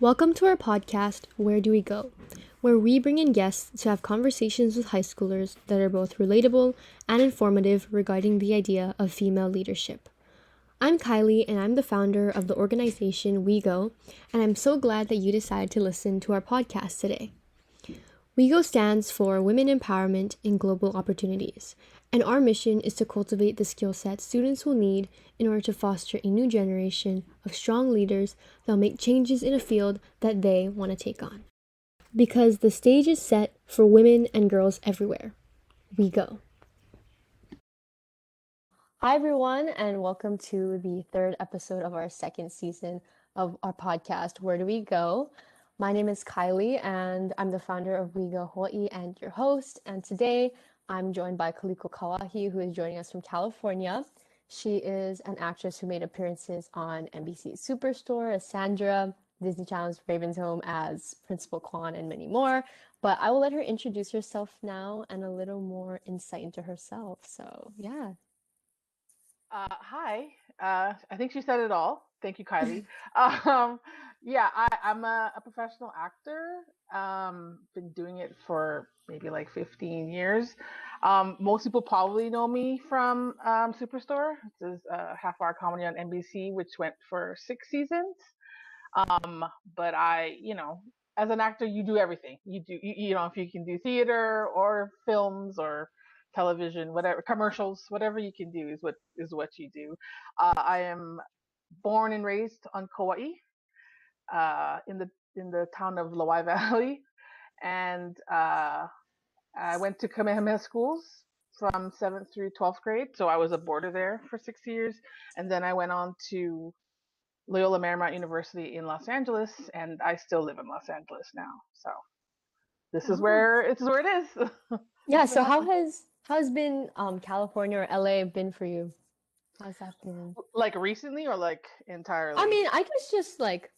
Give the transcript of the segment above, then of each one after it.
Welcome to our podcast, Where Do We Go? Where we bring in guests to have conversations with high schoolers that are both relatable and informative regarding the idea of female leadership. I'm Kylie, and I'm the founder of the organization WeGo, and I'm so glad that you decided to listen to our podcast today. WeGo stands for Women Empowerment in Global Opportunities, and our mission is to cultivate the skill sets students will need in order to foster a new generation of strong leaders that will make changes in a field that they want to take on. Because the stage is set for women and girls everywhere. WeGo. Hi, everyone, and welcome to the third episode of our second season of our podcast, Where Do We Go? My name is Kylie, and I'm the founder of WeGo Hawaii and your host. And today, I'm joined by Kaliko Kauahi, who is joining us from California. She is an actress who made appearances on NBC's Superstore as Sandra, Disney Channel's Raven's Home as Principal Kwan, and many more. But I will let her introduce herself now and a little more insight into herself. So, yeah. Hi. I think she said it all. Thank you, Kylie. Um, I'm a professional actor. Been doing it for maybe like 15 years. Most people probably know me from Superstore. This is a half-hour comedy on NBC, which went for 6 seasons. But as an actor, you do everything. If you can do theater or films or television, whatever, commercials, whatever you can do is what you do. I am born and raised on Kauai, in the town of Lawai Valley, and I went to Kamehameha schools from 7th through 12th grade. So I was a boarder there for 6 years, and then I went on to Loyola Marymount University in Los Angeles, and I still live in Los Angeles now. So this is Oh. where it is. Yeah, This is so what how happened. has been California or LA been for you? How's that been? Like recently or like I entirely? mean, I guess just like,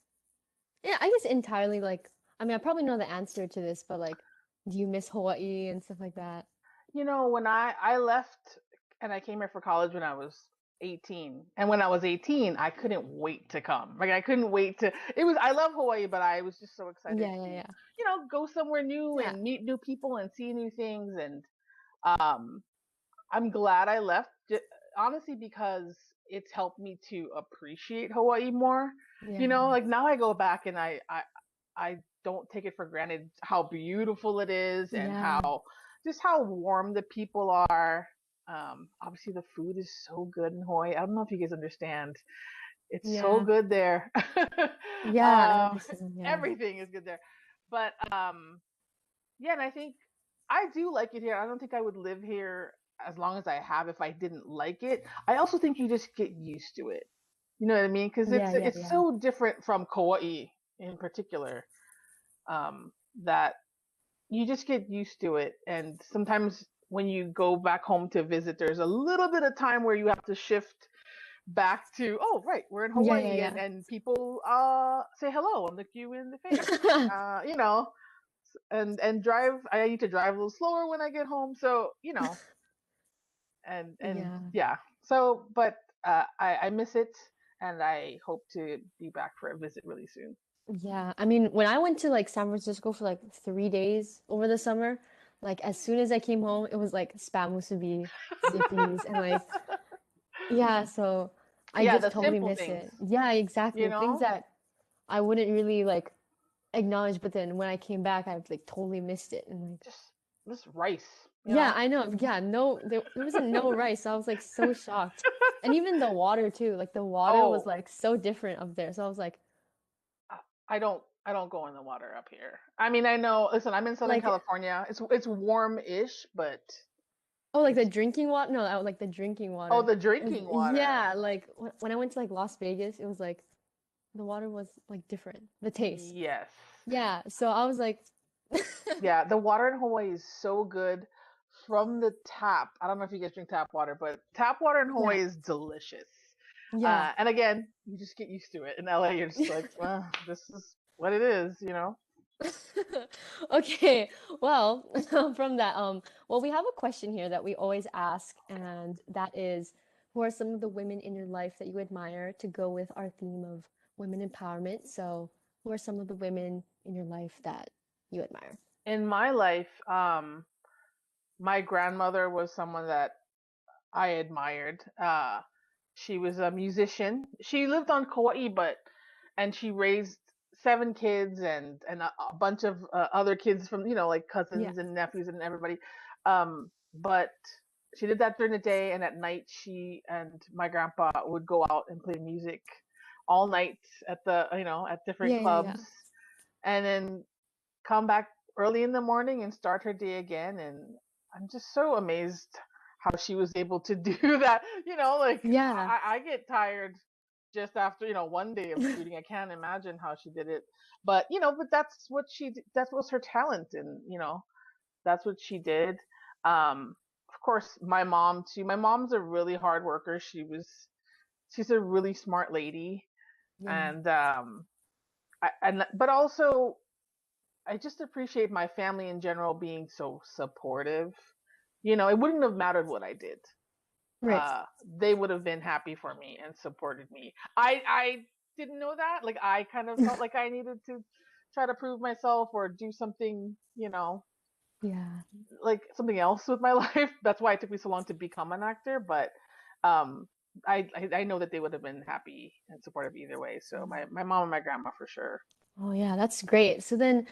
yeah, I guess entirely like, I mean, I probably know the answer to this, but like, do you miss Hawaii and stuff like that? When I left and I came here for college when I was 18, and when I was 18, I couldn't wait to come. Like I couldn't wait to. It was I love Hawaii, but I was just so excited Yeah, yeah, to yeah. go somewhere new Yeah. and meet new people and see new things. And um I'm glad I left, honestly, because it's helped me to appreciate Hawaii more. Yeah. Like now I go back and I don't take it for granted how beautiful it is and Yeah. how warm the people are. Obviously the food is so good in Hawaii. I don't know if you guys understand. It's so Yeah. good there. Yeah, I uh, understand. Yeah. Everything is good there. But yeah, and I think I do like it here. I don't think I would live here as long as I have if I didn't like it. I also think you just get used to it. You know what I mean? Because Yeah, it's yeah, it's yeah. so different from Kauai in particular, that you just get used to it. And sometimes when you go back home to visit, there's a little bit of time where you have to shift back to, oh right, we're in Yeah, yeah, Hawaii, and yeah. people say hello and look you in the face. Uh, you know, and drive. I need to drive a little slower when I get home. So and Yeah. yeah. So, but I miss it, and I hope to be back for a visit really soon. Yeah. I mean, when I went to like San Francisco for like 3 days over the summer, like as soon as I came home, it was like spam musubi, zippies, and like, yeah, so I Yeah, just the totally simple miss things, it. Yeah, you exactly. Things know. that I wouldn't really like acknowledge, but then when I came back, I like totally missed it. And like, Just this rice, you yeah, know. I know. Yeah, no, there wasn't no rice. So I was like so shocked. And even the water too. Like the water was Oh, like so different up there. So I was I don't go in the water up here. I mean, I know. Listen, I'm in Southern like, California. It's warm-ish, but oh, like the it's drinking water? No, like the drinking oh, water. the drinking water. Yeah, like when I went to like Las Vegas, it was like the water was like different. The taste. Yes. Yeah, so I was like, Yeah, the water in Hawaii is so good from the tap. I don't know if you guys drink tap water, but tap water in yeah, Hawaii is delicious. yeah. And again, you just get used to it. In LA, you're just like, well, this is what it is. Okay, well, from that, well, we have a question here that we always ask, and that is, who are some of the women in your life that you admire to go with our theme of women empowerment? So, Who are some of the women in your life that you admire? In my life, my grandmother was someone that I admired. She was a musician. She lived on Kauai, and she raised seven kids and a bunch of other kids from like Yeah. cousins and nephews and everybody. But she did that during the day, and at night she and my grandpa would go out and play music all night at the at different Yeah, yeah, yeah. clubs, and then come back early in the morning and start her day again. And I'm just so amazed how she was able to do that. Like Yeah. I get tired just after, one day of shooting. I can't imagine how she did it. But that's what that was her talent. And, that's what she did. Of course, my mom too. My mom's a really hard worker. She's a really smart lady. Yeah. And, but also I just appreciate my family in general being so supportive. It wouldn't have mattered what I did. Right. They would have been happy for me and supported me. I didn't know that. Like I kind of felt like I needed to try to prove myself or do something, Yeah. like something else with my life. That's why it took me so long to become an actor. But um, I know that they would have been happy and supportive either way. So my mom and my grandma for sure. Oh, yeah, that's great. So then,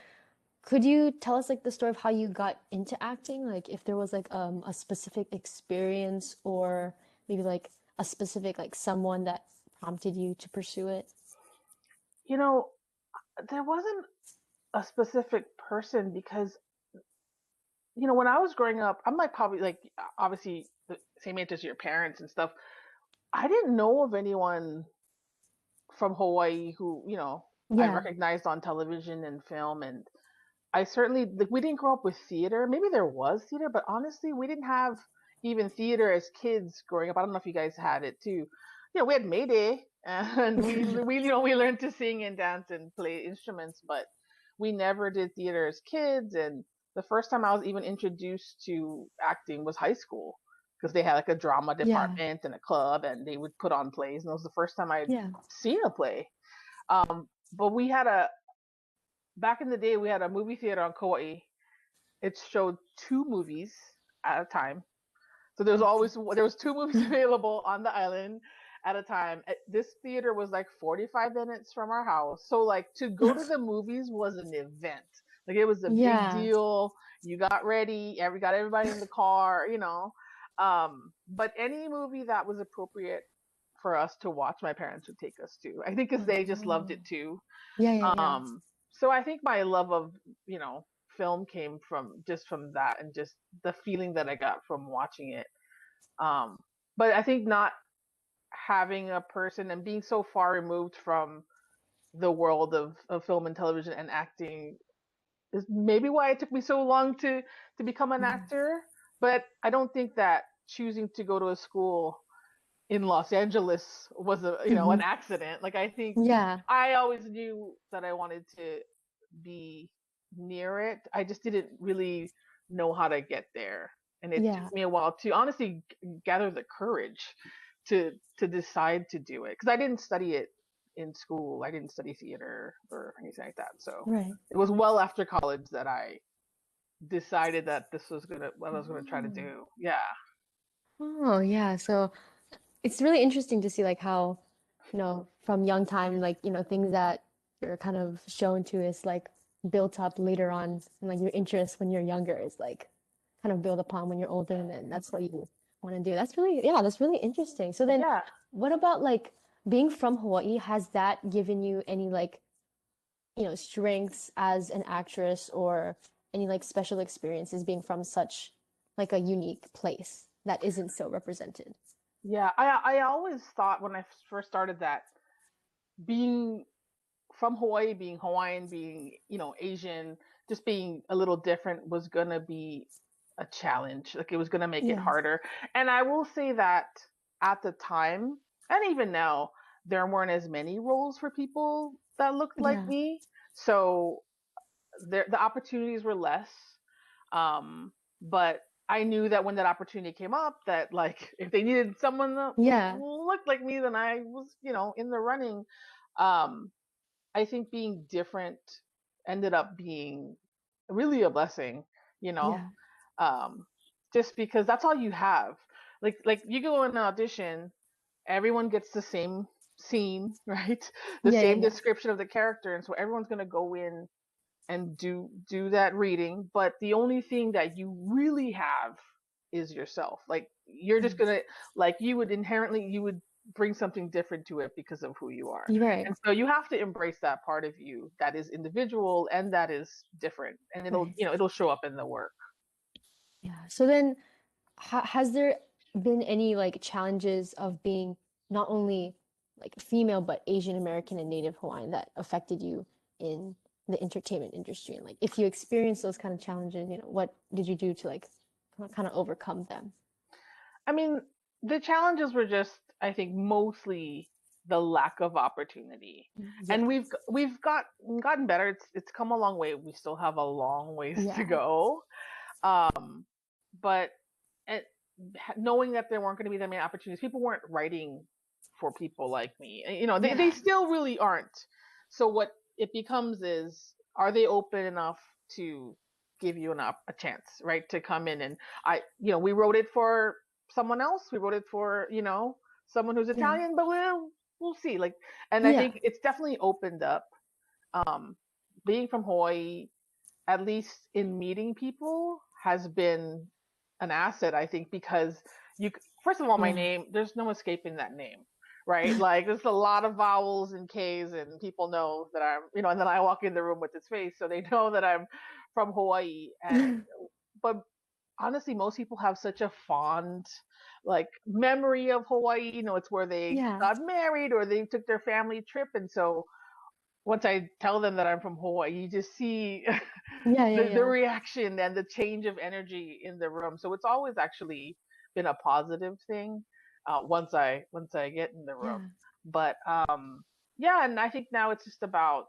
could you tell us like the story of how you got into acting? Like if there was like a specific experience or maybe like a specific like someone that prompted you to pursue it? You know, there wasn't a specific person because when I was growing up, I'm like probably like obviously the same age as your parents and stuff. I didn't know of anyone from Hawaii who, I Yeah. recognized on television and film. And I certainly like we didn't grow up with theater. Maybe there was theater, but honestly, we didn't have even theater as kids growing up. I don't know if you guys had it too. We had Mayday, and we learned to sing and dance and play instruments, but we never did theater as kids. And the first time I was even introduced to acting was high school because they had like a drama Yeah. department and a club, and they would put on plays. And it was the first time I'd Yeah. seen a play. But we had a back in the day we had a movie theater on Kauai. It showed two movies at a time. So Okay. there was two movies available on the island at a time. This theater was like 45 minutes from our house. So like to go to the movies was an event. Like it was a big Yeah. deal. You got ready, got everybody in the car, but any movie that was appropriate for us to watch, my parents would take us to. I think because they just loved it Oh. too. Yeah, yeah, yeah. So I think my love of, film came from that and just the feeling that I got from watching it. Um, but I think not having a person and being so far removed from the world of film and television and acting is maybe why it took me so long to become an Yeah. actor. But I don't think that choosing to go to a school in Los Angeles was an Hmm. accident. Like I think Yeah. I always knew that I wanted to be near it. I just didn't really know how to get there. And it took Yeah. me a while to honestly gather the courage to decide to do it because I didn't study it in school. I didn't study theater or anything like that. So Right. it was well after college that I decided that this was what I was gonna try to Oh. do. Yeah. Oh, yeah. So it's really interesting to see like how, from young time, like, things that you're kind of shown to is like built up later on and like your interest when you're younger is like kind of built upon when you're older and then that's what you want to do. That's really, yeah, that's really interesting. So then Yeah. what about like being from Hawaii? Has that given you any like, strengths as an actress or any like special experiences being from such like a unique place that isn't so represented? Yeah. I always thought when I first started that being from Hawaii, being Hawaiian, being, Asian, just being a little different was gonna be a challenge. Like it was gonna make it Yeah. harder. And I will say that at the time, and even now, there weren't as many roles for people that looked like Yeah. me. So the opportunities were less. But I knew that when that opportunity came up, that like if they needed someone that Yeah. looked like me, then I was, in the running. Um, I think being different ended up being really a blessing, you know, Yeah. um, just because that's all you have. Like you go in an audition, everyone gets the same scene, right? The Yeah, yeah, same yeah. description of the character, and so everyone's gonna go in and do that reading, but the only thing that you really have is yourself. Like you're just Yes. gonna, like you would inherently, you would bring something different to it because of who you are. You're right. And so you have to embrace that part of you that is individual and that is different, and it'll, Right. it'll show up in the work. Yeah. So then, has there been any like challenges of being not only like female but Asian American and Native Hawaiian that affected you in the entertainment industry? And like, if you experienced those kind of challenges, what did you do to like kind of overcome them? I mean, the challenges were just, I think, mostly the lack of opportunity. Yeah. And we've gotten better. It's come a long way. We still have a long ways to Yeah. go. But it, knowing that there weren't going to be that many opportunities, people weren't writing for people like me. They Yeah. still really aren't. So what it becomes is, are they open enough to give you a chance, right? To come in and we wrote it for someone else. We wrote it for, someone who's Yeah. Italian, but we'll see. Like, and I Yeah. think it's definitely opened up. Um, Being from Hawaii, at least in meeting people, has been an asset, I think, because you, first of all, my Yeah. name, there's no escaping that name, right? Like there's a lot of vowels and K's, and people know that I'm, and then I walk in the room with this face, so they know that I'm from Hawaii. And but honestly, most people have such a fond like memory of Hawaii. It's where they Yeah. got married or they took their family trip, and so once I tell them that I'm from Hawaii, you just see Yeah. Yeah. the Yeah. reaction and the change of energy in the room. So it's always actually been a positive thing once I get in the room. Yeah. But yeah, and I think now it's just about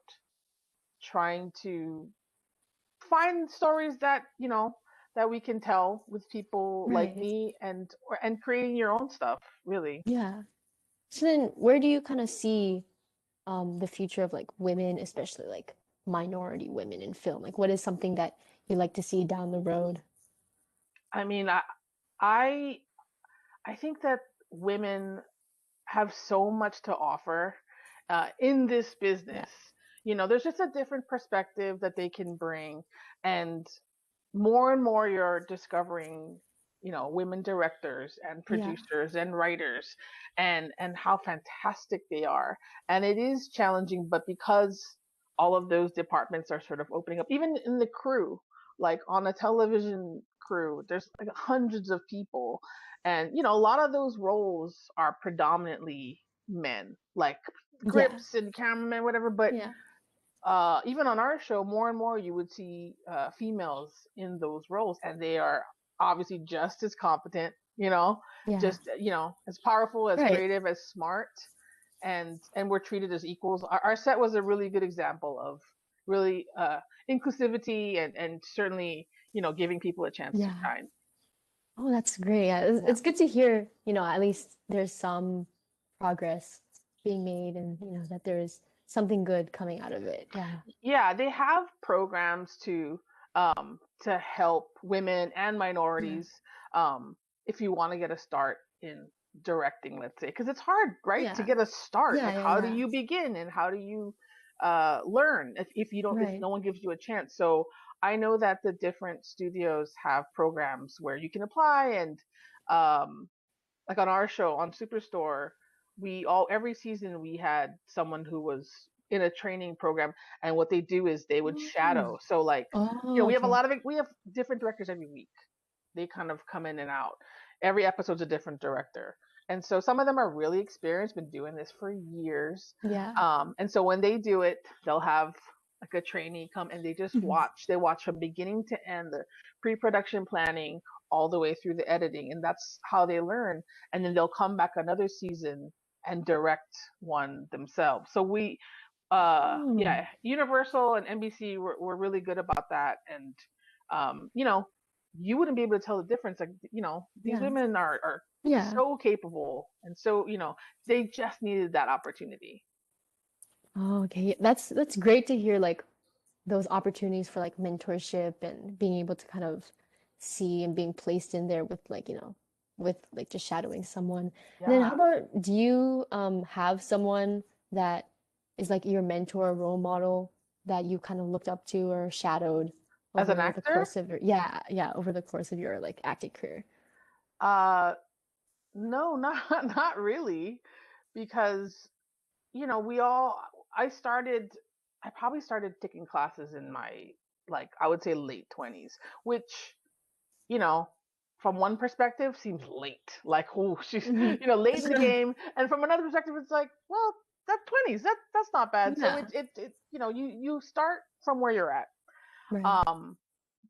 trying to find stories that that we can tell with people like Right. me, and creating your own stuff, really. Yeah. So then, where do you kind of see the future of like women, especially like minority women in film? Like, what is something that you'd like to see down the road? I mean, I I think that women have so much to offer in this Yeah. business. There's just a different perspective that they can bring, and more you're discovering, women directors and Yeah. producers and writers, and how fantastic they are. And it is challenging, but because all of those departments are sort of opening up, even in the crew, like on a television crew, there's like hundreds of people, and a lot of those roles are predominantly men, like Yeah. grips and cameramen, whatever. But Yeah. even on our show, more and more you would see females in those roles, and they are obviously just as competent, Yeah. just as powerful, as Right. creative, as smart, and we're treated as equals. Our set was a really good example of really inclusivity, and certainly giving people a chance to Yeah. shine. Oh, that's great. Yeah. Yeah. It's good to hear, at least there's some progress being made and, that there is something good coming out of it. Yeah. Yeah, they have programs to help women and Yeah. minorities, if you want to get a start in directing, let's say, because it's hard, right, to Yeah. get a start. Yeah. Like, Yeah. how do Yeah. you begin, and how do you learn if Right. no one gives you a chance? So I know that the different studios have programs where you can apply, and um, like on our show on Superstore, we all every season we had someone who was in a training program, and what they do is they would Oh. shadow. So like, Oh, okay. we have different directors every week. They kind of come in and out. Every episode's a different director. And so some of them are really experienced, been doing this for years. Yeah. And so when they do it, they'll have like a trainee come, and they just Mhm. watch. They watch from beginning to end, the pre-production planning all the way through the editing, and that's how they learn. And then they'll come back another season and direct one themselves. So Oh. yeah, Universal and NBC were really good about that. And you wouldn't be able to tell the difference. Like, these Yeah. women are Yeah. so capable, and so they just needed that opportunity. Oh, okay. That's great to hear like those opportunities for like mentorship and being able to kind of see and being placed in there with like, with like just shadowing someone. And then how Yeah. about do you have someone that is like your mentor or role model that you kind of looked up to or shadowed As an over the actor, course of your over the course of your like acting career? uh, no, not not really, because we all. I started. I probably started taking classes in my like I would say late 20s, which you know, from one perspective seems late. Like, oh, she's, Hmm. late in the game. And from another perspective, it's like, well, that's 20s. That's not bad. So Yeah, you start from where you're at. right. Um,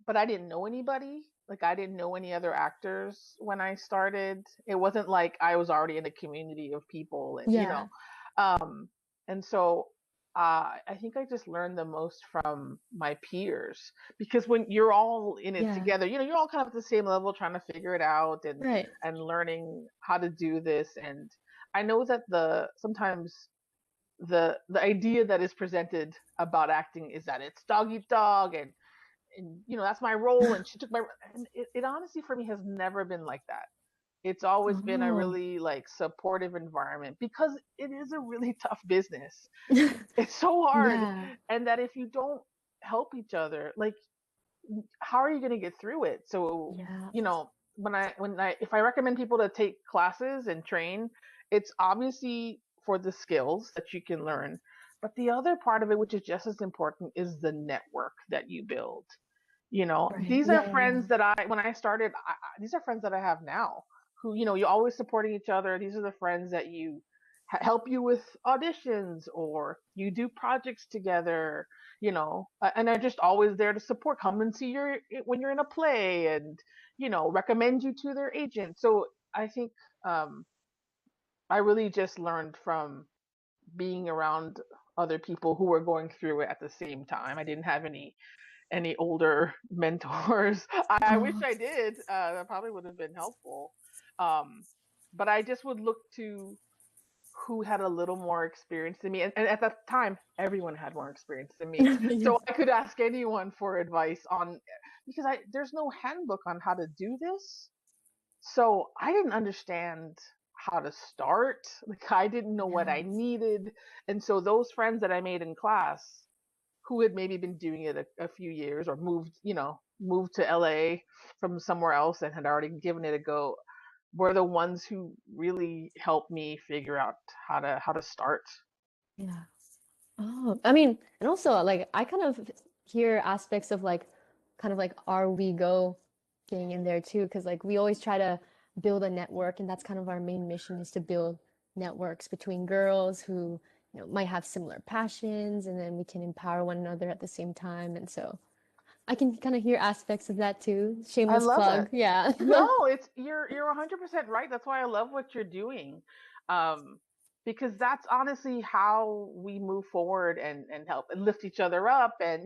but I didn't know anybody. Like I didn't know any other actors when I started. It wasn't like I was already in a community of people and Yeah, um and so I think I just learned the most from my peers because when you're all in it yeah, together, you're all kind of at the same level trying to figure it out right. and learning how to do this. And I know that the sometimes the idea that is presented about acting is that it's dog eat dog and that's my role and she took my and it honestly for me has never been like that. It's always been a Oh, really like supportive environment because it is a really tough business. It's so hard, yeah, and that if you don't help each other, like how are you going to get through it? So yeah, when I if I recommend people to take classes and train, it's obviously for the skills that you can learn, but the other part of it, which is just as important, is the network that you build. right. These are Yeah, friends that when I started, these are friends that I have now who, you're always supporting each other. These are the friends that you help you with auditions or you do projects together, and they're just always there to support, come and see your when you're in a play and, recommend you to their agent. So I think, um, I really just learned from being around other people who were going through it at the same time. I didn't have any older mentors. I wish oh, I did. That probably would have been helpful. Um, but I just would look to who had a little more experience than me. And at that time, everyone had more experience than me. yeah, So I could ask anyone for advice on because there's no handbook on how to do this. So I didn't understand how to start. Like I didn't know what yeah, I needed. And so those friends that I made in class who had maybe been doing it a few years or moved to LA from somewhere else and had already given it a go were the ones who really helped me figure out how to start. yeah. Oh, I mean, and also like I kind of hear aspects of like kind of like our WeGo thing in there too, because like we always try to build a network, and that's kind of our main mission is to build networks between girls who, might have similar passions, and then we can empower one another at the same time. And so I can kind of hear aspects of that too. I Shameless love it. plug. Yeah. No, it's you're 100% right. That's why I love what you're doing. Um, because that's honestly how we move forward and help and lift each other up and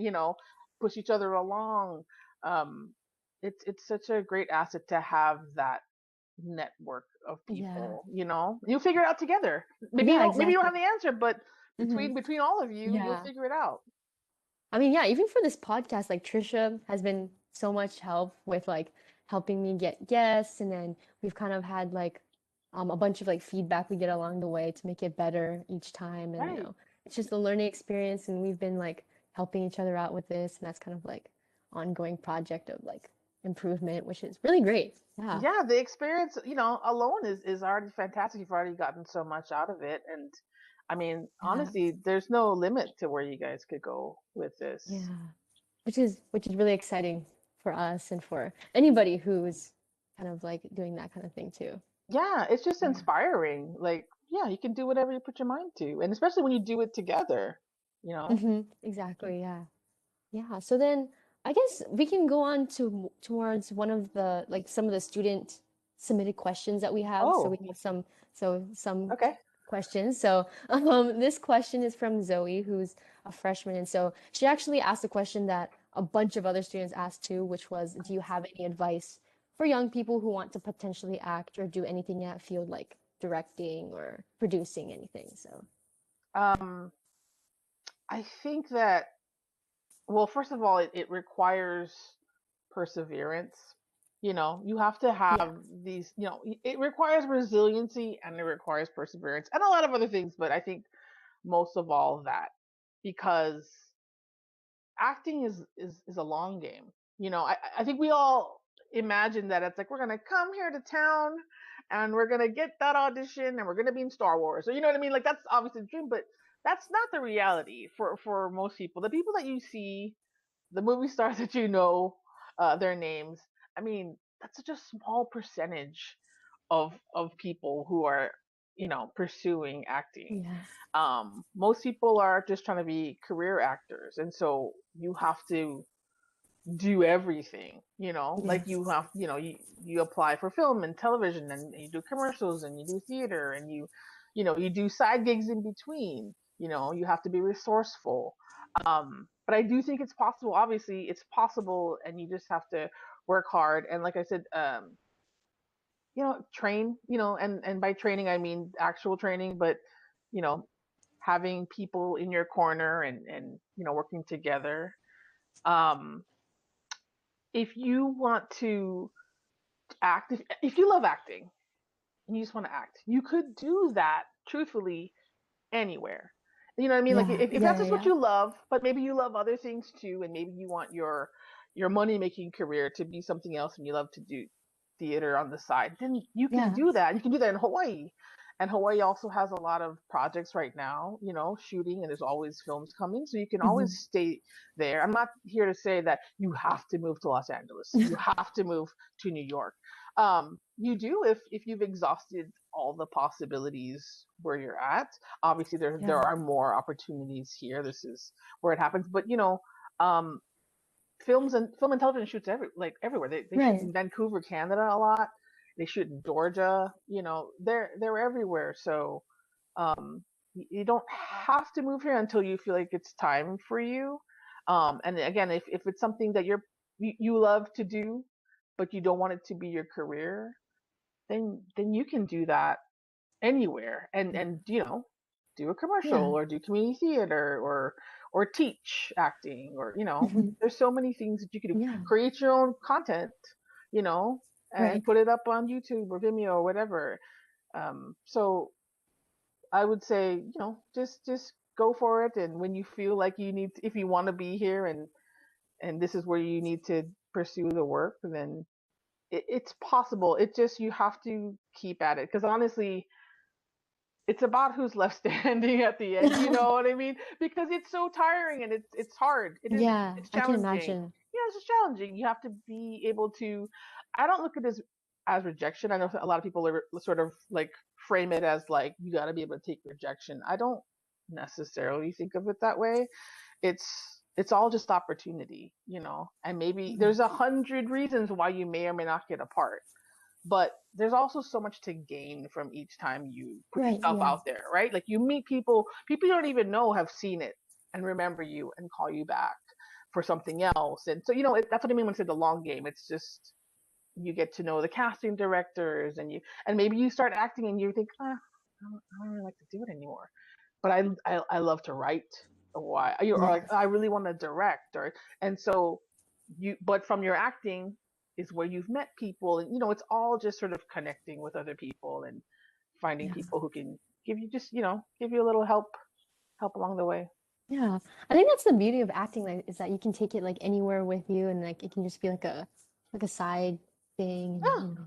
push each other along. Um, it's such a great asset to have that network of Yeah. people. You figure it out together. Yeah, Maybe you don't exactly. have the answer, but Hmm. between all of you, you'll Yeah. figure it out. I mean, yeah, even for this podcast, like Trisha has been so much help with like helping me get guests, and then we've kind of had like a bunch of like feedback we get along the way to make it better each time, and Right. it's just a learning experience, and we've been like helping each other out with this, and that's kind of like ongoing project of like improvement, which is really great. Yeah. Yeah, the experience, alone is already fantastic. You've already gotten so much out of it. And I mean, Yeah. honestly, there's no limit to where you guys could go with this. Yeah. Which is really exciting for us and for anybody who's kind of like doing that kind of thing too. Yeah, it's just Yeah. inspiring. Like, yeah, you can do whatever you put your mind to. And especially when you do it together, you know? Exactly, yeah. Yeah. So then I guess we can go on towards one of the like some of the student submitted questions that we have. So we Oh, have some okay. questions. So this question is from Zoe, who's a freshman. And so she actually asked a question that a bunch of other students asked too, which was, do you have any advice for young people who want to potentially act or do anything in that field like directing or producing anything? So Um, I think that, well, first of all, it requires perseverance. You have to Yeah. have these, it requires resiliency and it requires perseverance and a lot of other things, but I think most of all that, because acting is a long game. I think we all imagine that it's like we're gonna come here to town and we're gonna get that audition and we're gonna be in Star Wars. Or you know what I mean? Like that's obviously the dream, but that's not the reality for most people. The people that you see, the movie stars that their names. I mean, that's such a small percentage of people who are pursuing acting. Yeah. Most people are just trying to be career actors, and so you have to do everything. Like you Yes. have, you apply for film and television, and you do commercials, and you do theater, and you do side gigs in between. You have to be resourceful. But I do think it's possible. Obviously, it's possible, and you just have to work hard. And like I said, train. And by training I mean actual training, but you know, having people in your corner and working together. Um, if you want to act, if you love acting and you just want to act, you could do that truthfully anywhere. You know what I mean? Like Yeah. if Yeah. that's Yeah. just what Yeah. you love, but maybe you love other things too, and maybe you want your money making career to be something else, and you love to do theater on the side, then you can Yeah. do that. You can do that in Hawaii. And Hawaii also has a lot of projects right now, shooting, and there's always films coming. So you can always Hmm. stay there. I'm not here to say that you have to move to Los Angeles. You have to move to New York. You do if you've exhausted all the possibilities where you're at. Obviously, there Yeah. are more opportunities here. This is where it happens. But um, film and television shoots everywhere. They shoot Right. in Vancouver, Canada a lot. They shoot in Georgia. They're everywhere. So you don't have to move here until you feel like it's time for you. And again, if it's something that you love to do, but you don't want it to be your career, then you can do that anywhere and do a commercial Yeah. or do community theater or teach acting or Hmm. there's so many things that you can do. Yeah. Create your own content, you know and Right. put it up on YouTube or Vimeo or whatever. So I would say, just go for it, and when you feel like if you want to be here and this is where you need to pursue the work, then it's possible. It just, you have to keep at it, because honestly, it's about who's left standing at the end. You know what I mean? Because it's so tiring and it's hard. Yeah. It's I can challenging. imagine. It's just challenging. You have to be able to. I don't look at this as rejection. I know a lot of people are sort of like frame it as like you got to be able to take rejection. I don't necessarily think of it that way. It's all just opportunity, and maybe Yeah. there's 100 reasons why you may or may not get a part, but there's also so much to gain from each time you put Right. yourself Yeah. out there, right? Like you meet people you don't even know have seen it and remember you and call you back for something else. And so, that's what I mean when I said the long game. It's just, you get to know the casting directors, and maybe you start acting and you think, I don't really like to do it anymore, but I love to write, or like Yes. I really want to direct, and so but from your acting is where you've met people, and it's all just sort of connecting with other people and finding Yeah. people who can give you just give you a little help along the way. Yeah. I think that's the beauty of acting, like, is that you can take it like anywhere with you, and like it can just be like a side thing, and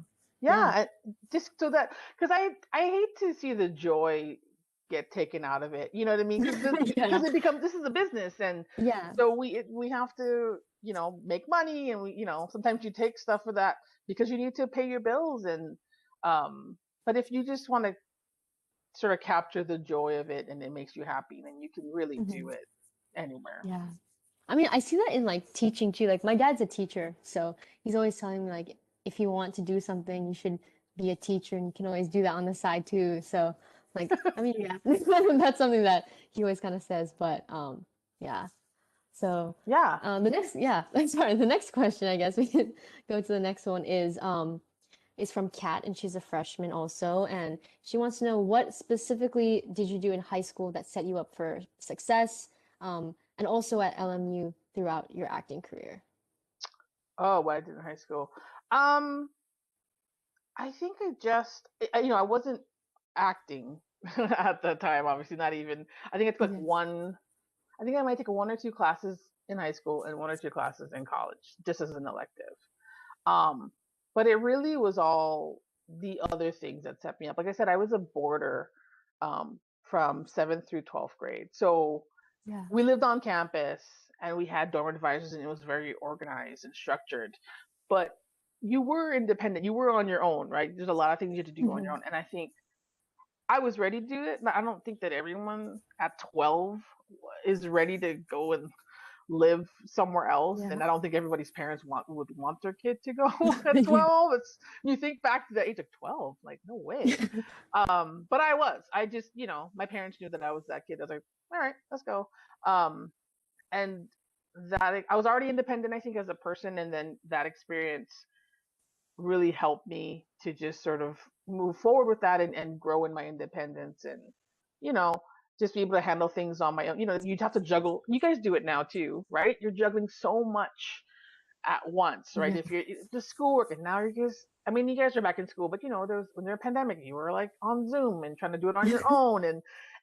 Yeah, yeah. yeah, just so that, because I hate to see the joy get taken out of it. You know what I mean? Yeah. Because it becomes, this is a business, and Yeah. so we have to make money, and we sometimes you take stuff for that because you need to pay your bills, and but if you just want to sort of capture the joy of it and it makes you happy, then you can really do Hmm. it anywhere. Yeah. I mean, I see that in like teaching too. Like my dad's a teacher, so he's always telling me like if you want to do something, you should be a teacher, and you can always do that on the side too. So like, I mean, yeah, that's something that he always kind of says. But yeah. So Yeah. yeah, sorry, the next question, I guess we can go to the next one is from Kat, and she's a freshman also, and she wants to know what specifically did you do in high school that set you up for success? and also at LMU throughout your acting career? Oh, what I did in high school. I think I wasn't acting at the time. Obviously, not even. I think it's like Yes. one. I think I might take one or two classes in high school and one or two classes in college, just as an elective. Um, but it really was all the other things that set me up. Like I said, I was a boarder from 7th through 12th grade. So Yeah. we lived on campus and we had dorm advisors and it was very organized and structured. But you were independent. You were on your own, right? There's a lot of things you had to do on your Hmm. own. And I think I was ready to do it. But I don't think that everyone at 12 is ready to go and live somewhere else, Yeah. and I don't think everybody's parents would want their kid to go at 12. It's you think back to the age of 12, like no way. But I just my parents knew that I was that kid. I was like, all right, let's go. um and that I was already independent, I think, as a person, and then that experience really helped me to just sort of move forward with that and grow in my independence, and you know just be able to handle things on my own. You'd have to juggle. You guys do it now too, right? You're juggling so much at once, right? Yeah. If you're the schoolwork, and now you're just, I mean, you guys are back in school, but there's when there's a pandemic, you were like on Zoom and trying to do it on your own,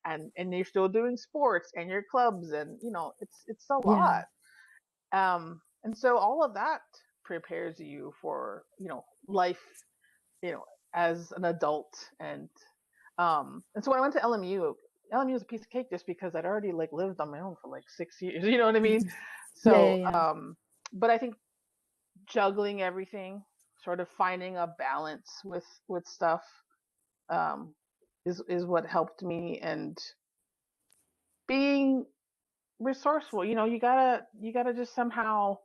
and you're still doing sports and your clubs, and it's a Yeah. lot. And so all of that prepares you for life, you know as an adult. And so when I went to LMU was a piece of cake, just because I'd already like lived on my own for like 6 years. You know what I mean? Yeah, yeah, So yeah. but I think juggling everything, sort of finding a balance with stuff, um is what helped me, and being resourceful. You gotta just somehow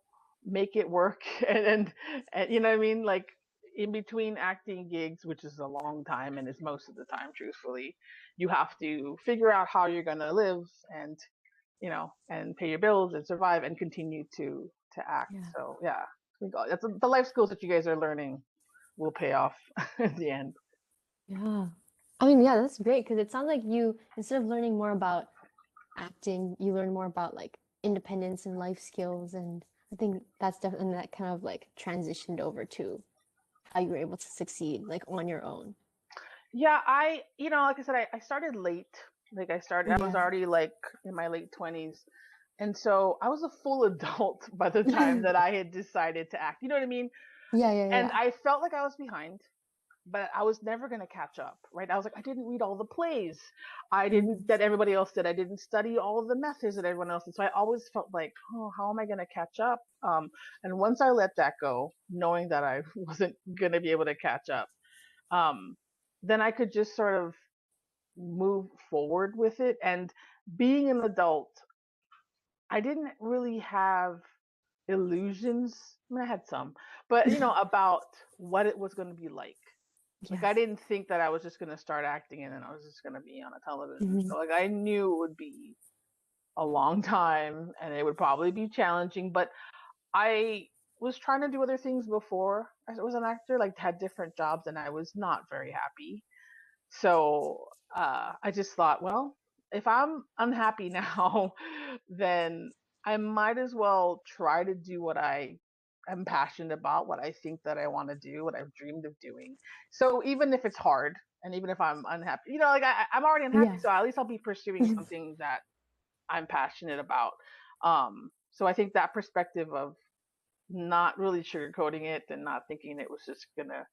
make it work. And you know what I mean, like in between acting gigs, which is a long time and is most of the time, truthfully, you have to figure out how you're gonna live, and pay your bills and survive and continue to act. Yeah. So yeah, I think that's the life skills that you guys are learning will pay off at the end. Yeah. I mean, yeah, that's great because it sounds like you, instead of learning more about acting, you learn more about like independence and life skills. And I think that's definitely that kind of like transitioned over to how you were able to succeed like on your own. Yeah, like I said, I started late. I was Yeah. already like in my late 20s. And so I was a full adult by the time that I had decided to act. You know what I mean? Yeah, yeah, And yeah. I felt like I was behind, but I was never going to catch up, right? I was like, I didn't read all the plays. I didn't, Mhm. that everybody else did. I didn't study all of the methods that everyone else did. So I always felt like, oh, how am I going to catch up? And once I let that go, knowing that I wasn't going to be able to catch up, um, then I could just sort of move forward with it. And being an adult, I didn't really have illusions. I mean, I had some, but about what it was going to be like. Like, I Yes. didn't think that I was just going to start acting and then I was just going to be on a television Mhm. show. Like, I knew it would be a long time and it would probably be challenging, but I was trying to do other things before I was an actor, like had different jobs, and I was not very happy. So I just thought, well, if I'm unhappy now, then I might as well try to do what I am passionate about, what I think that I want to do, what I've dreamed of doing. So even if it's hard, and even if I'm unhappy, like I'm already unhappy, Yeah. so at least I'll be pursuing something that I'm passionate about. So I think that perspective of not really sugarcoating it and not thinking it was just gonna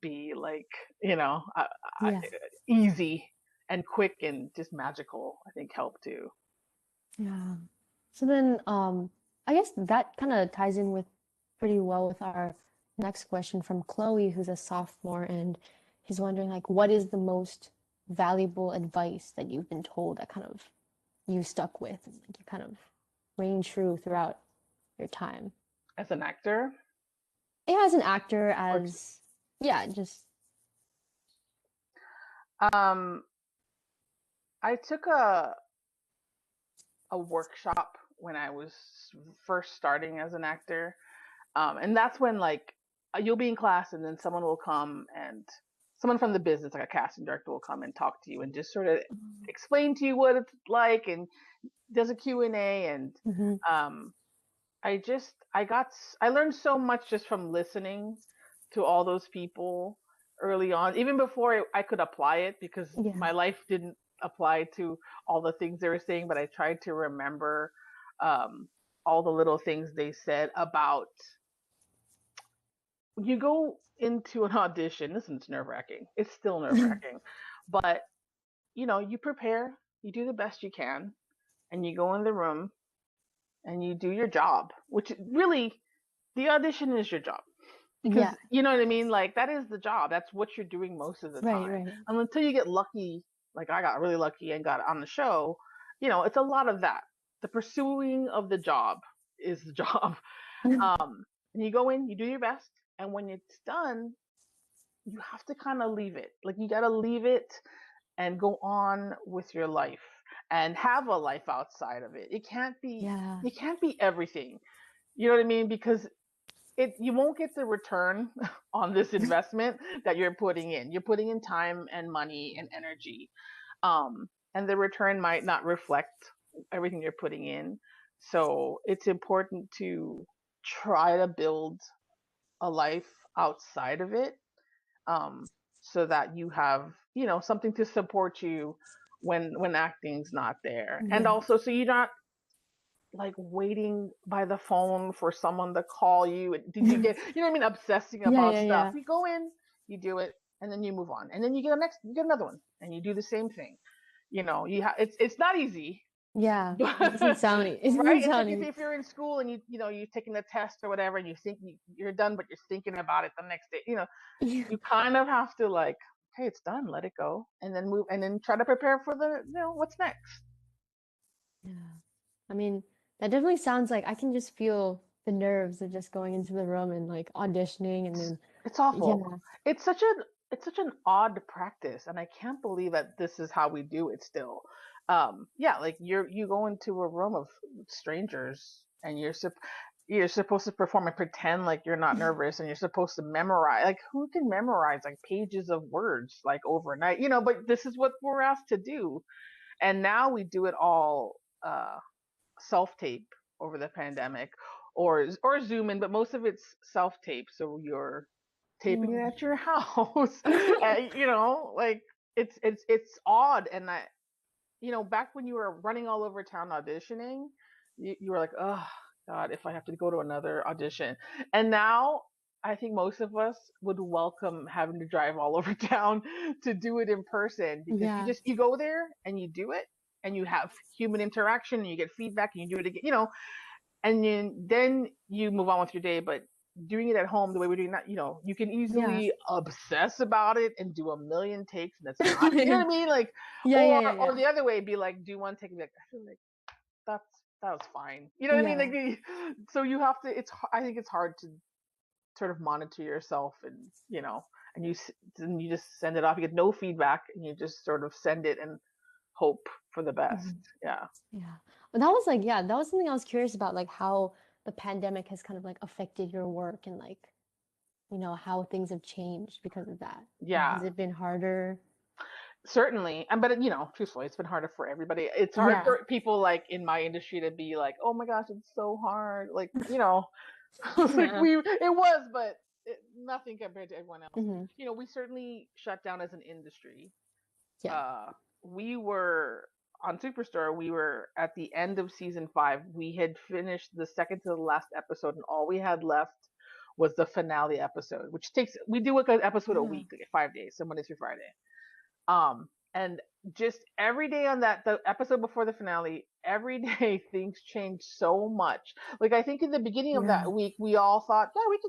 be like, you know, Yeah. easy and quick and just magical, I think helped too. Yeah. So then, I guess that kind of ties in with pretty well with our next question from Chloe, who's a sophomore, and he's wondering like, what is the most valuable advice that you've been told that kind of you stuck with and like you kind of reigned true throughout your time? As an actor, Yeah, as an actor, or as yeah, just um, I took a workshop when I was first starting as an actor, and that's when, like, you'll be in class and then someone will come and someone from the business, like a casting director, will come and talk to you and just sort of explain to you what it's like, and does a Q&A. And Mm-hmm. um, I learned so much just from listening to all those people early on, even before I could apply it, because Yeah. my life didn't apply to all the things they were saying, but I tried to remember um, all the little things they said about you go into an audition. Listen, it's nerve wracking. It's still nerve wracking, but you prepare, you do the best you can, and you go in the room and you do your job, which really the audition is your job, because Yeah. you know what I mean. Like, that is the job. That's what you're doing most of the Right, time, right. and until you get lucky, like I got really lucky and got on the show. It's a lot of that. The pursuing of the job is the job. And you go in, you do your best, and when it's done, you have to kind of leave it. Like, you got to leave it and go on with your life and have a life outside of it. It can't be Yeah. it can't be everything. You know what I mean? Because you won't get the return on this investment that you're putting in. You're putting in time and money and energy. And the return might not reflect everything you're putting in. So it's important to try to build a life outside of it, um, so that you have, something to support you when acting's not there, and Yeah. also so you're not like waiting by the phone for someone to call you. Did you get, what I mean, obsessing Yeah, about yeah, stuff. yeah. You go in, you do it, and then you move on, and then you get another one, and you do the same thing. It's not easy. Yeah. It doesn't Right? sound it doesn't It's like sound if you're in school and you're taking a test or whatever, and you think you're done, but you're thinking about it the next day. easy. You kind of have to, like, okay, it's done, let it go, and then move, and then try to prepare for the, what's next. Yeah. I mean, that definitely sounds like I can just feel the nerves of just going into the room and like auditioning and It's, then it's awful. yeah. It's such an odd practice, and I can't believe that this is how we do it still. Yeah, like you go into a room of strangers, and you're supposed to perform and pretend like you're not nervous, and you're supposed to memorize. Like, who can memorize like pages of words like overnight? But this is what we're asked to do, and now we do it all self tape over the pandemic, or Zoom in, but most of it's self tape. So you're taping it Mm. at your house, and, like, it's odd. And back when you were running all over town auditioning, you were like, oh God, if I have to go to another audition. And now I think most of us would welcome having to drive all over town to do it in person, because Yeah. you go there and you do it, and you have human interaction, and you get feedback, and you do it again, and then you move on with your day. But doing it at home the way we're doing that, you can Yeah. easily obsess about it and do a million takes, and that's not, you know what I mean? Like, Yeah, yeah, or yeah, or yeah. the other way, be like, do one take and be like, I feel like that's that was fine. You know what I mean? Yeah. Like, so you have to. I think it's hard to sort of monitor yourself, and and you just send it off. You get no feedback, and you just sort of send it and hope for the best. Mhm. Yeah. Yeah. But that was like, yeah, that was something I was curious about, like how the pandemic has kind of like affected your work and like, how things have changed because of that. Like, has Yeah. it been harder? Certainly. And but truthfully, it's been harder for everybody. It's hard Yeah. for people like in my industry to be like, "Oh my gosh, it's so hard." Like, it's like Yeah. it was, but nothing compared to everyone else. Hmm. We certainly shut down as an industry. Yeah. uh we were on Superstore. We were at the end of season 5. We had finished the second to the last episode, and all we had left was the finale episode, which we do like an episode a Yeah. week, like 5 days, so Monday through Friday. And just every day on the episode before the finale, every day things change so much. Like, I think in the beginning of Yeah. that week, we all thought, yeah, we're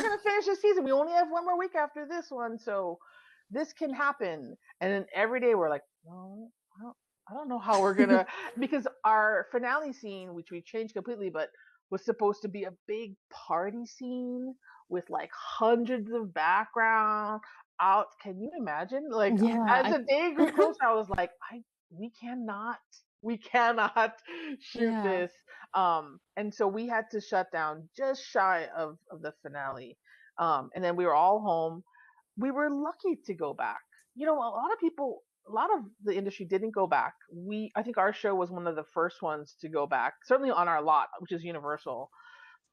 gonna finish this season. We only have one more week after this one, so this can happen. And then every day we're like, no, I don't know how we're gonna, because our finale scene, which we changed completely, but was supposed to be a big party scene with like hundreds of background out. Can you imagine? Like, Yeah. as the day grew closer, I was like, we cannot, we cannot shoot Yeah. this. And so we had to shut down just shy of the finale. And then we were all home. we were lucky to go back. You know, a lot of the industry didn't go back. I think our show was one of the first ones to go back, certainly on our lot, which is Universal,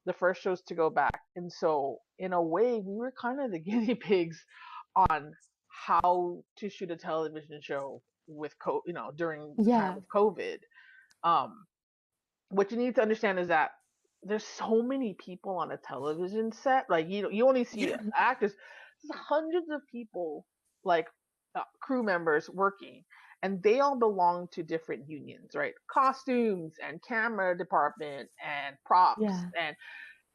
the first shows to go back. And so, in a way, we were kind of the guinea pigs on how to shoot a television show with during the time Yeah. of COVID. Um, what you need to understand is that there's so many people on a television set. Like you only see actors. There's hundreds of people, like crew members working, and they all belong to different unions, right? Costumes and camera department and props Yeah.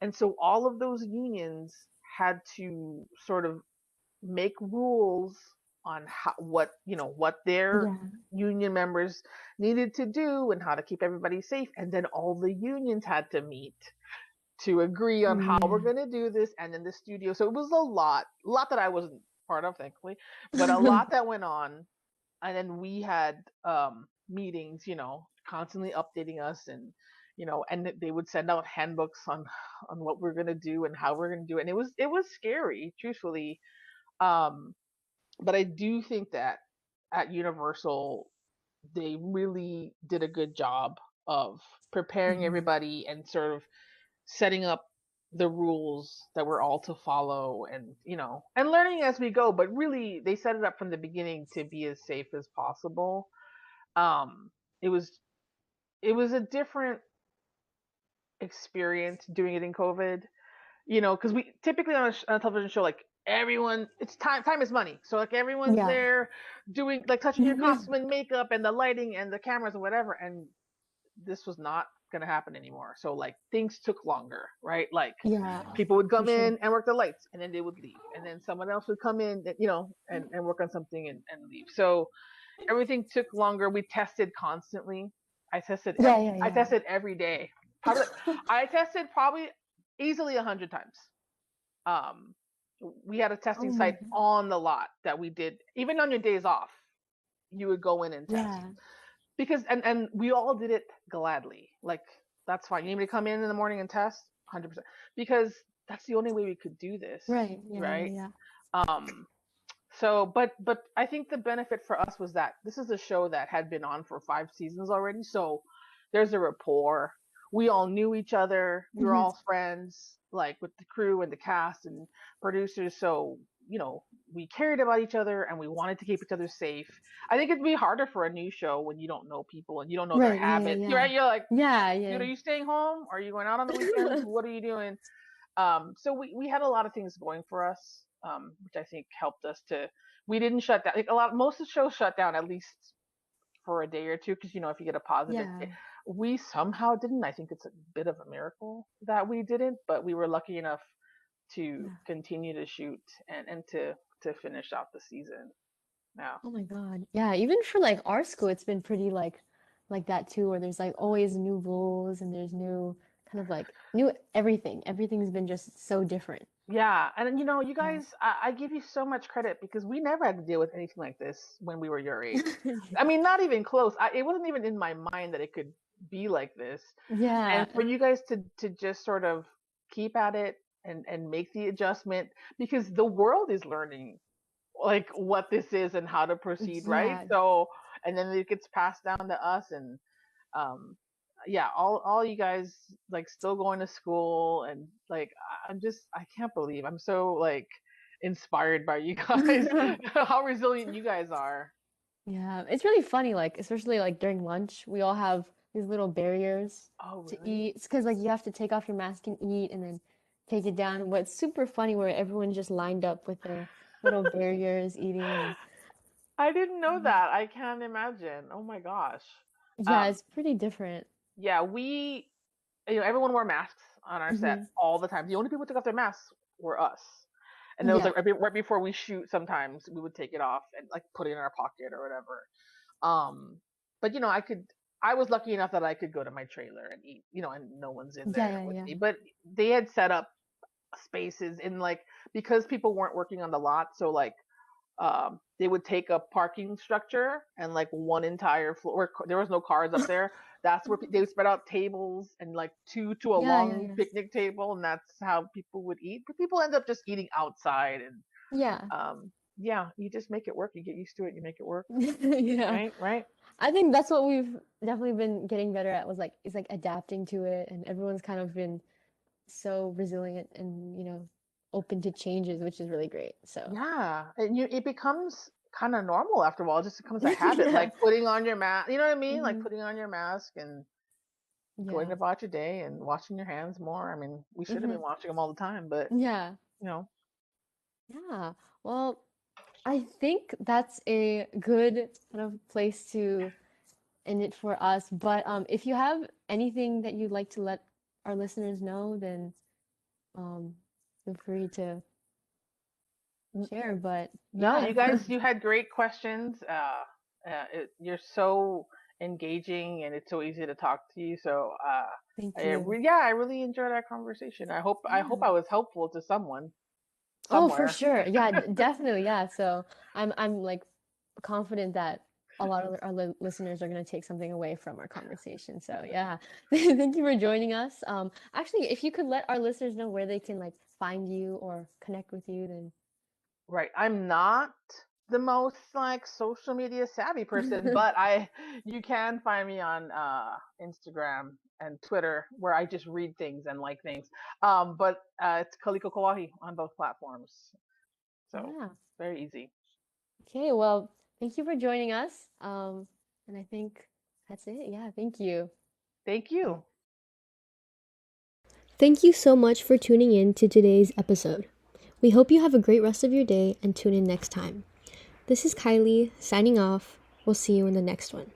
and so all of those unions had to sort of make rules on what their Yeah. union members needed to do and how to keep everybody safe, and then all the unions had to meet to agree on Oh how we're yeah. going to do this, and in the studio. So it was a lot that I wasn't part of, thankfully, but a lot that went on. And then we had meetings, constantly updating us, and and they would send out handbooks on what we're going to do and how we're going to do it. And it was scary, truthfully. um but I do think that at Universal, they really did a good job of preparing Mhm. everybody and sort of setting up the rules that we're all to follow, and and learning as we go. But really, they set it up from the beginning to be as safe as possible. um it was it was a different experience doing it in COVID, because we typically on a television show, like everyone, it's time is money, so like everyone's Yeah. there doing, like, touching your costume and makeup and the lighting and the cameras and whatever. And this was not going to happen anymore. So like things took longer, right? Like Yeah, people would for come sure. in and work the lights, and then they would leave, and then someone else would come in, and work on something, and leave. So everything took longer. We tested constantly. Yeah, yeah, I yeah. tested every day. Probably I tested probably easily 100 times. Um, we had a Oh testing my site god. on the lot that we did. Even on your days off, you would go in and test, Yeah. because and we all did it gladly. Like, that's fine. You need me to come in the morning and test? 100%. Because that's the only way we could do this, Right. Yeah, yeah, right? yeah. Um, so, but I think the benefit for us was that this is a show that had been on for 5 seasons already. So there's a rapport. We all knew each other. We were Mhm. all friends, like with the crew and the cast and producers. So, we cared about each other and we wanted to keep each other safe. I think it'd be harder for a new show when you don't know people and you don't know their Right, yeah, yeah, habits. You're yeah. right. You're like, Yeah, dude, are yeah. you staying home? Are you going out on the weekends? What are you doing? So we had a lot of things going for us, which I think helped us to. We didn't shut down. Like most of the shows shut down at least for a day or two, because if you get a positive, Yeah. we somehow didn't. I think it's a bit of a miracle that we didn't, but we were lucky enough to Yeah. continue to shoot and to finish out the season. Now, Oh my God. Yeah, even for like our school, it's been pretty like that too, where there's like always new rules and there's new kind of like new everything. Everything's been just so different. yeah, and you Yeah. guys, I give you so much credit because we never had to deal with anything like this when we were your age. I mean, not even close. It wasn't even in my mind that it could be like this. Yeah. And for you guys to just sort of keep at it and make the adjustment, because the world is learning like what this is and how to proceed, right? Yeah. So, and then it gets passed down to us, and um yeah, all you guys, like, still going to school, and like I can't believe, I'm so like inspired by you guys, how resilient you guys are. Yeah, it's really funny, like especially like during lunch, we all have these little barriers Oh, to really? eat. It's because like you have to take off your mask and eat, and then take it down. But it's super funny where everyone's just lined up with their little barriers eating, and I didn't know yeah, that. I can't imagine. Oh my gosh. yeah, um it's pretty different. yeah, everyone wore masks on our set Hmm. all the time. The only people who took off their masks were us. And it was Yeah, like right before we shoot, sometimes we would take it off and like put it in our pocket or whatever. But I was lucky enough that I could go to my trailer and eat, and no one's in yeah, there yeah, with yeah, me. But they had set up spaces in, like, because people weren't working on the lot, so like they would take a parking structure and like one entire floor. There was no cars up there. That's where they would spread out tables and like two to a yeah, yeah, long yeah. picnic table, and that's how people would eat. But people end up just eating outside, and Yeah. Yeah, you just make it work. You get used to it. You make it work. Yeah. Right. Right. I think that's what we've definitely been getting better at was like is like adapting to it, and everyone's kind of been so resilient and, open to changes, which is really great. So, Yeah, and it becomes kind of normal after a while. It just becomes a habit, yeah. like putting on your mask. You know what I mean? Like Hmm. putting on your mask and going Yeah. about your day and washing your hands more. I mean, we should have Hmm. been washing them all the time, but Yeah. you know, Yeah. Well, I think that's a good kind of place to end it for us. But if you have anything that you'd like to let our listeners know, then um, feel free to N- share. But no, yeah, you guys, you had great questions. You're so engaging, and it's so easy to talk to you. So, thank you. yeah, I really enjoyed our conversation. I hope Yeah. I was helpful to someone Oh, for somewhere. sure. Yeah, definitely. Yeah. So I'm like confident that a lot of our listeners are going to take something away from our conversation. So yeah, thank you for joining us. Actually, if you could let our listeners know where they can like find you or connect with you, Right. I'm not the most like social media savvy person, then but you can find me on Instagram and Twitter where I just read things and like things. But it's Kaliko Kauahi on both platforms. So yeah. very easy. Okay, well, thank you for joining us. And I think that's it. Yeah, thank you. Thank you. Thank you so much for tuning in to today's episode. We hope you have a great rest of your day and tune in next time. This is Kylie signing off. We'll see you in the next one.